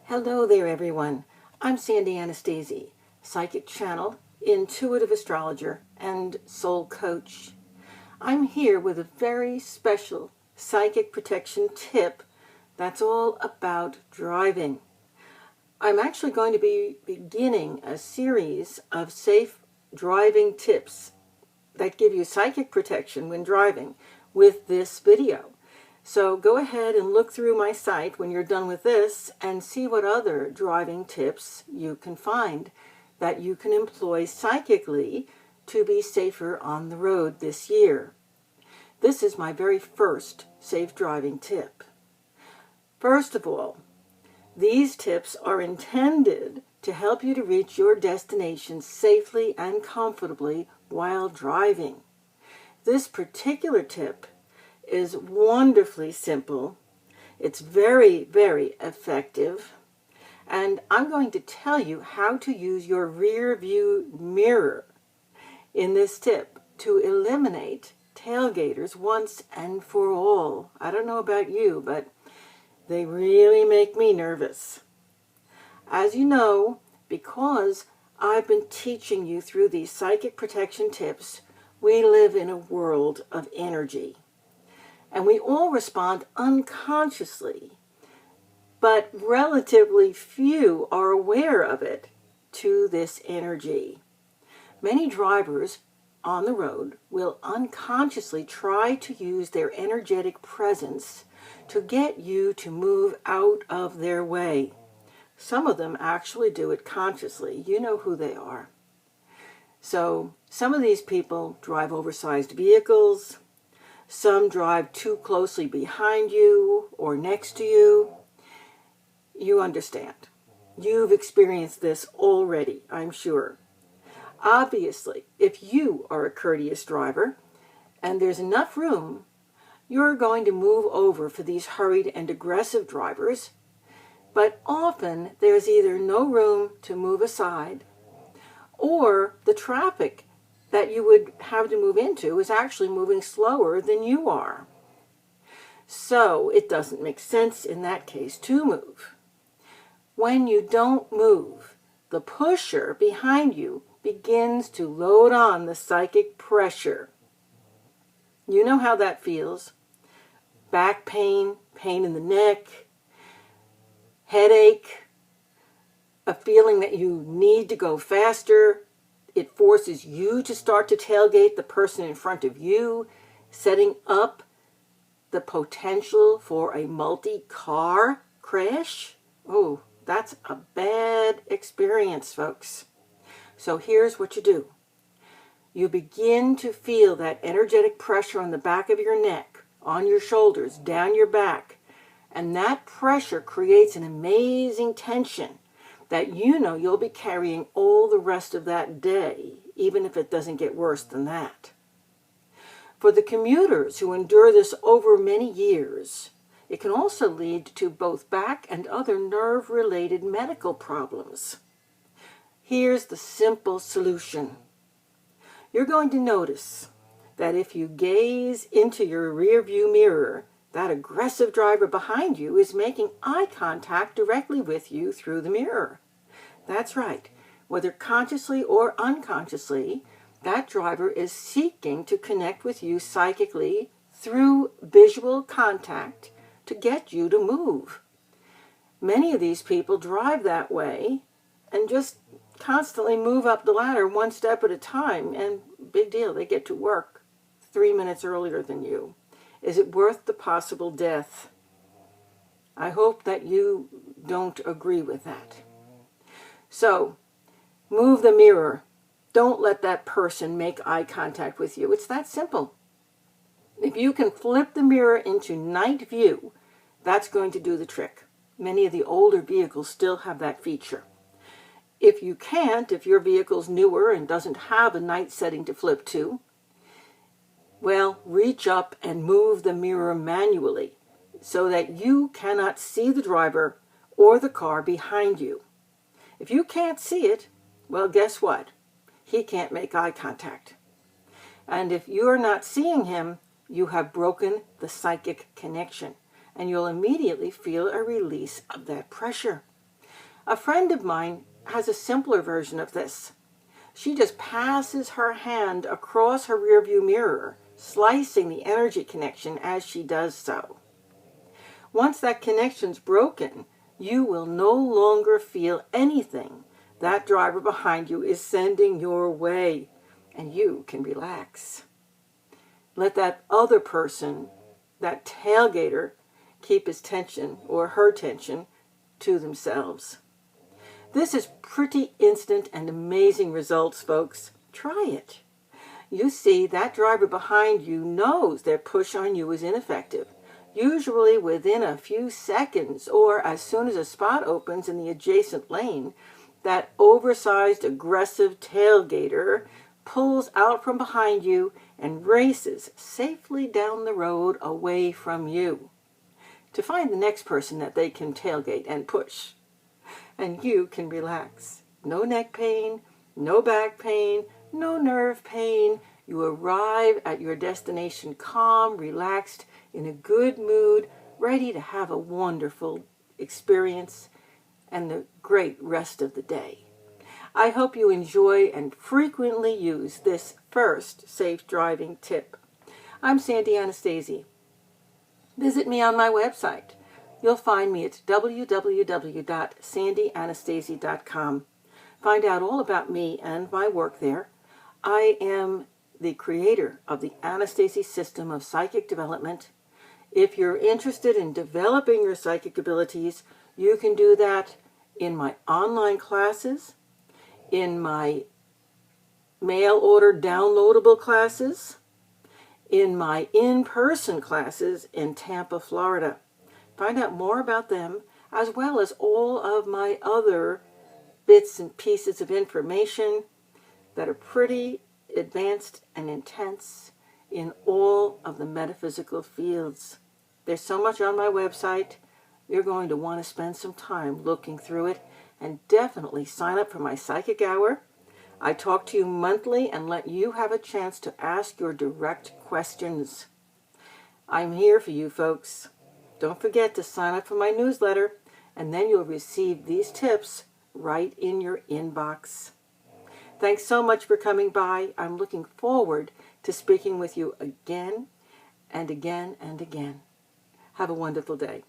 Hello there, everyone. I'm Sandy Anastasi, psychic channel, intuitive astrologer, and soul coach. I'm here with a very special psychic protection tip that's all about driving. I'm actually going to be beginning a series of safe driving tips that give you psychic protection when driving with this video. So go ahead and look through my site when you're done with this and see what other driving tips you can find that you can employ psychically to be safer on the road this year. This is my very first safe driving tip. First of all, these tips are intended to help you to reach your destination safely and comfortably while driving. This particular tip is wonderfully simple. It's very, very effective. And I'm going to tell you how to use your rear view mirror in this tip to eliminate tailgaters once and for all. I don't know about you, but they really make me nervous. As you know, because I've been teaching you through these psychic protection tips, we live in a world of energy. And we all respond unconsciously, but relatively few are aware of it, to this energy. Many drivers on the road will unconsciously try to use their energetic presence to get you to move out of their way. Some of them actually do it consciously. You know who they are. So some of these people drive oversized vehicles. Some drive too closely behind you or next to you. You understand. You've experienced this already, I'm sure. Obviously, if you are a courteous driver and there's enough room, you're going to move over for these hurried and aggressive drivers. But often there's either no room to move aside, or the traffic that you would have to move into is actually moving slower than you are. So it doesn't make sense in that case to move. When you don't move, the pusher behind you begins to load on the psychic pressure. You know how that feels. Back pain, pain in the neck, headache, a feeling that you need to go faster. It forces you to start to tailgate the person in front of you, setting up the potential for a multi-car crash. Oh, that's a bad experience, folks. So here's what you do. You begin to feel that energetic pressure on the back of your neck, on your shoulders, down your back, and that pressure creates an amazing tension that you know you'll be carrying all the rest of that day, even if it doesn't get worse than that. For the commuters who endure this over many years, it can also lead to both back and other nerve-related medical problems. Here's the simple solution. You're going to notice that if you gaze into your rear view mirror, that aggressive driver behind you is making eye contact directly with you through the mirror. That's right. Whether consciously or unconsciously, that driver is seeking to connect with you psychically through visual contact to get you to move. Many of these people drive that way and just constantly move up the ladder one step at a time, and big deal, they get to work 3 minutes earlier than you. Is it worth the possible death? I hope that you don't agree with that. So, move the mirror. Don't let that person make eye contact with you. It's that simple. If you can flip the mirror into night view, that's going to do the trick. Many of the older vehicles still have that feature. If you can't, if your vehicle's newer and doesn't have a night setting to flip to, well, reach up and move the mirror manually so that you cannot see the driver or the car behind you. If you can't see it, well, guess what? He can't make eye contact. And if you're not seeing him, you have broken the psychic connection, and you'll immediately feel a release of that pressure. A friend of mine has a simpler version of this. She just passes her hand across her rearview mirror, slicing the energy connection as she does so. Once that connection's broken, you will no longer feel anything that driver behind you is sending your way, and you can relax. Let that other person, that tailgater, keep his tension or her tension to themselves. This is pretty instant and amazing results, folks. Try it. You see, that driver behind you knows their push on you is ineffective, usually within a few seconds or as soon as a spot opens in the adjacent lane. That oversized, aggressive tailgater pulls out from behind you and races safely down the road away from you to find the next person that they can tailgate and push. And you can relax. No neck pain, no back pain, no nerve pain. You arrive at your destination calm, relaxed, in a good mood, ready to have a wonderful experience and the great rest of the day. I hope you enjoy and frequently use this first safe driving tip. I'm Sandy Anastasi. Visit me on my website. You'll find me at www.sandyanastasi.com. Find out all about me and my work there. I am the creator of the Anastasi system of psychic development. If you're interested in developing your psychic abilities, you can do that in my online classes, in my mail order downloadable classes, in my in-person classes in Tampa, Florida. Find out more about them, as well as all of my other bits and pieces of information that are pretty advanced and intense in all of the metaphysical fields. There's so much on my website. You're going to want to spend some time looking through it, and definitely sign up for my Psychic Hour. I talk to you monthly and let you have a chance to ask your direct questions. I'm here for you, folks. Don't forget to sign up for my newsletter, and then you'll receive these tips right in your inbox. Thanks so much for coming by. I'm looking forward to speaking with you again and again and again. Have a wonderful day.